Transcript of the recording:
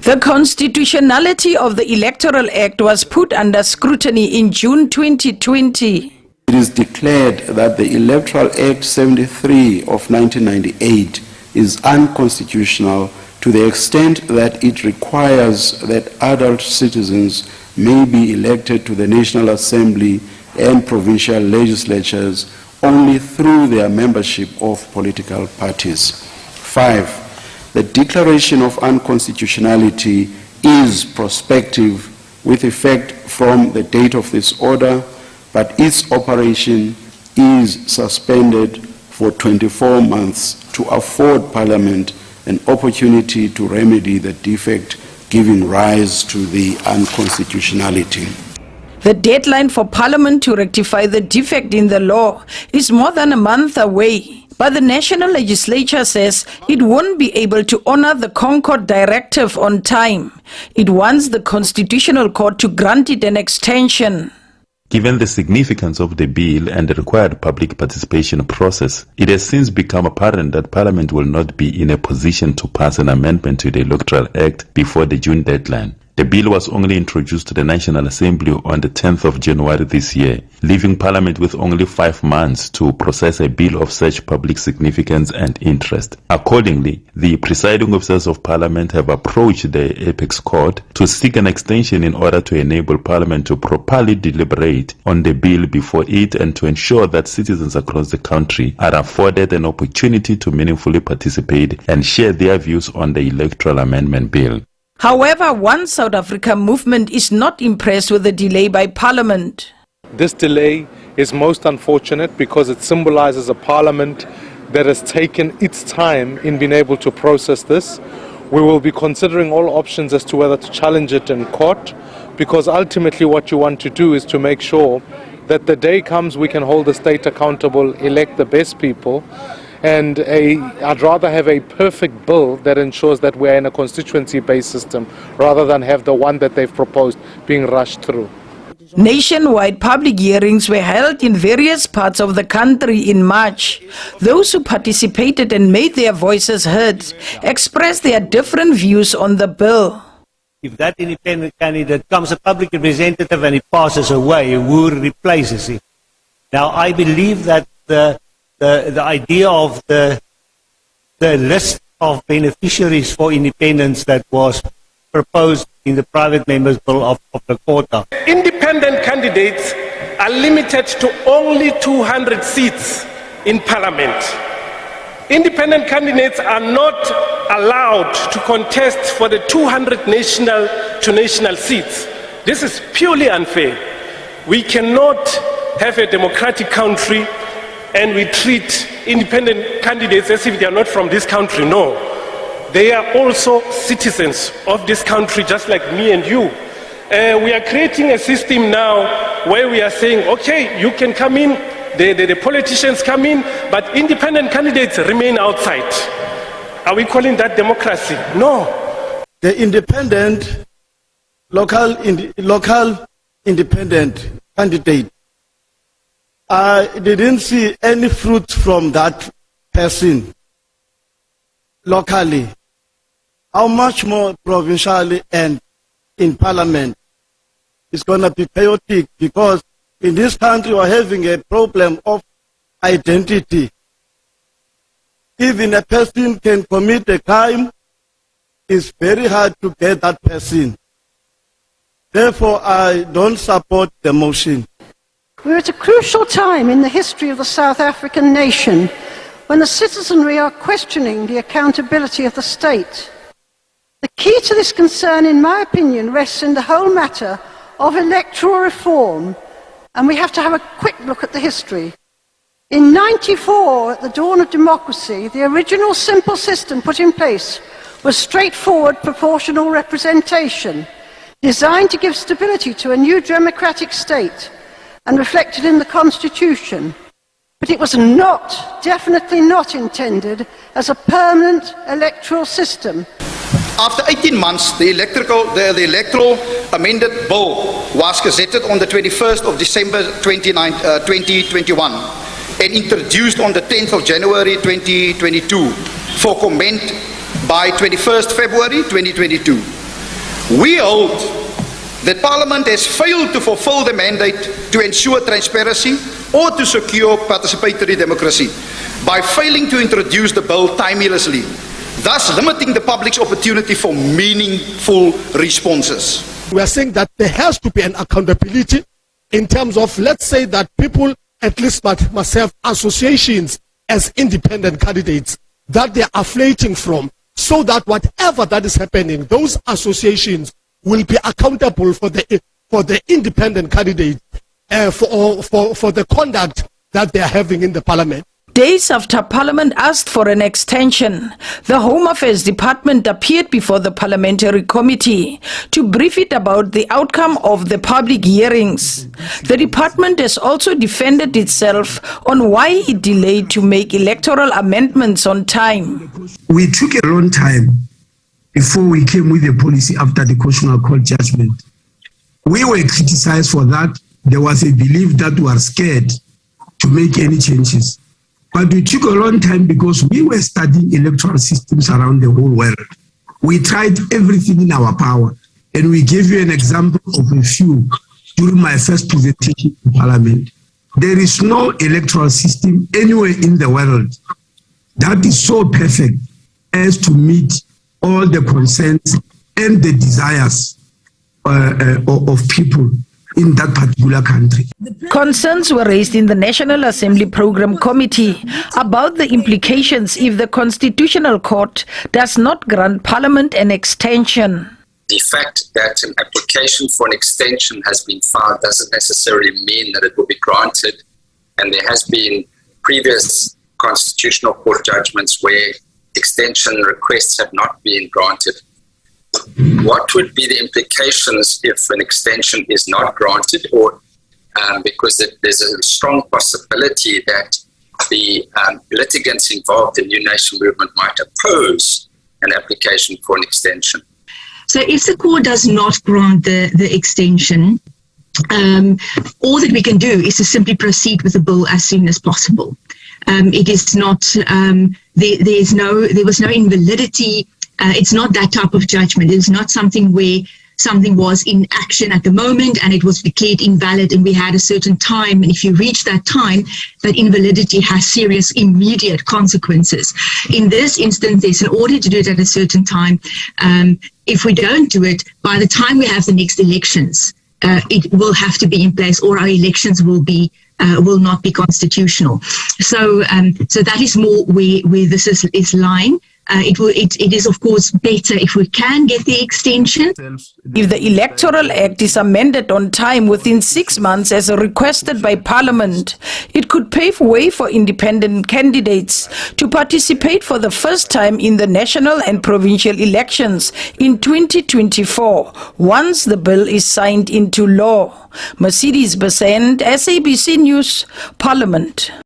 The constitutionality of the Electoral Act was put under scrutiny in June 2020. It is declared that the Electoral Act 73 of 1998 is unconstitutional to the extent that it requires that adult citizens may be elected to the National Assembly and provincial legislatures only through their membership of political parties. 5. The declaration of unconstitutionality is prospective with effect from the date of this order, but its operation is suspended for 24 months to afford Parliament an opportunity to remedy the defect giving rise to the unconstitutionality. The deadline for Parliament to rectify the defect in the law is more than a month away. But the National Legislature says it won't be able to honor the Concord Directive on time. It wants the Constitutional Court to grant it an extension. Given the significance of the bill and the required public participation process, it has since become apparent that Parliament will not be in a position to pass an amendment to the Electoral Act before the June deadline. The bill was only introduced to the National Assembly on the 10th of January this year, leaving Parliament with only 5 months to process a bill of such public significance and interest. Accordingly, the presiding officers of Parliament have approached the Apex Court to seek an extension in order to enable Parliament to properly deliberate on the bill before it and to ensure that citizens across the country are afforded an opportunity to meaningfully participate and share their views on the electoral amendment bill. However, one South Africa movement is not impressed with the delay by Parliament. This delay is most unfortunate because it symbolizes a Parliament that has taken its time in being able to process this. We will be considering all options as to whether to challenge it in court, because ultimately what you want to do is to make sure that the day comes we can hold the state accountable, elect the best people. And I'd rather have a perfect bill that ensures that we're in a constituency-based system rather than have the one that they've proposed being rushed through. Nationwide public hearings were held in various parts of the country in March. Those who participated and made their voices heard expressed their different views on the bill. If that independent candidate becomes a public representative and he passes away, who replaces him? Now, I believe that the idea of the list of beneficiaries for independence that was proposed in the private members' bill of the quota. Independent candidates are limited to only 200 seats in Parliament. Independent candidates are not allowed to contest for the 200 national seats. This is purely unfair. We cannot have a democratic country and we treat independent candidates as if they are not from this country. No. They are also citizens of this country, just like me and you. We are creating a system now where we are saying, okay, you can come in, the politicians come in, but independent candidates remain outside. Are we calling that democracy? No. The independent, local independent candidate, I didn't see any fruit from that person locally. How much more provincially and in Parliament? It's going to be chaotic because in this country we're having a problem of identity. Even a person can commit a crime, it's very hard to get that person. Therefore, I don't support the motion. We're at a crucial time in the history of the South African nation when the citizenry are questioning the accountability of the state. The key to this concern, in my opinion, rests in the whole matter of electoral reform, and we have to have a quick look at the history. In 1994, at the dawn of democracy, the original simple system put in place was straightforward proportional representation, designed to give stability to a new democratic state and reflected in the Constitution. But it was not, definitely not intended as a permanent electoral system. After 18 months, the electoral amended bill was gazetted on the 21st of December 2021 and introduced on the 10th of January 2022 for comment by 21st February 2022. We hold that Parliament has failed to fulfill the mandate to ensure transparency or to secure participatory democracy by failing to introduce the bill timelessly, thus limiting the public's opportunity for meaningful responses. We are saying that there has to be an accountability in terms of, let's say that people at least must have associations as independent candidates that they are affiliating from, so that whatever that is happening, those associations will be accountable for the independent candidate for the conduct that they are having in the parliament. Days after Parliament asked for an extension, the Home Affairs Department appeared before the Parliamentary Committee to brief it about the outcome of the public hearings. The department has also defended itself on why it delayed to make electoral amendments on time. We took a long time before we came with a policy after the Constitutional Court judgment. We were criticized for that. There was a belief that we were scared to make any changes. But we took a long time because we were studying electoral systems around the whole world. We tried everything in our power, and we gave you an example of a few during my first presentation in Parliament. There is no electoral system anywhere in the world that is so perfect as to meet all the concerns and the desires of people in that particular country. Concerns were raised in the National Assembly Program Committee about the implications if the Constitutional Court does not grant Parliament an extension. The fact that an application for an extension has been filed doesn't necessarily mean that it will be granted, and there has been previous Constitutional Court judgments where extension requests have not been granted. What would be the implications if an extension is not granted, or because there's a strong possibility that the litigants involved in New Nation Movement might oppose an application for an extension? So if the court does not grant the extension, all that we can do is to simply proceed with the bill as soon as possible. It is not, there was no invalidity. It's not that type of judgment. It's not something where something was in action at the moment and it was declared invalid and we had a certain time, and if you reach that time, that invalidity has serious immediate consequences. In this instance, there's an order to do it at a certain time. If we don't do it, by the time we have the next elections, it will have to be in place, or our elections will not be constitutional. So that is more where this is lying. It is of course better if we can get the extension. If the Electoral Act is amended on time within 6 months as requested by Parliament, it could pave way for independent candidates to participate for the first time in the national and provincial elections in 2024, once the bill is signed into law. Mercedes Besent, SABC News, Parliament.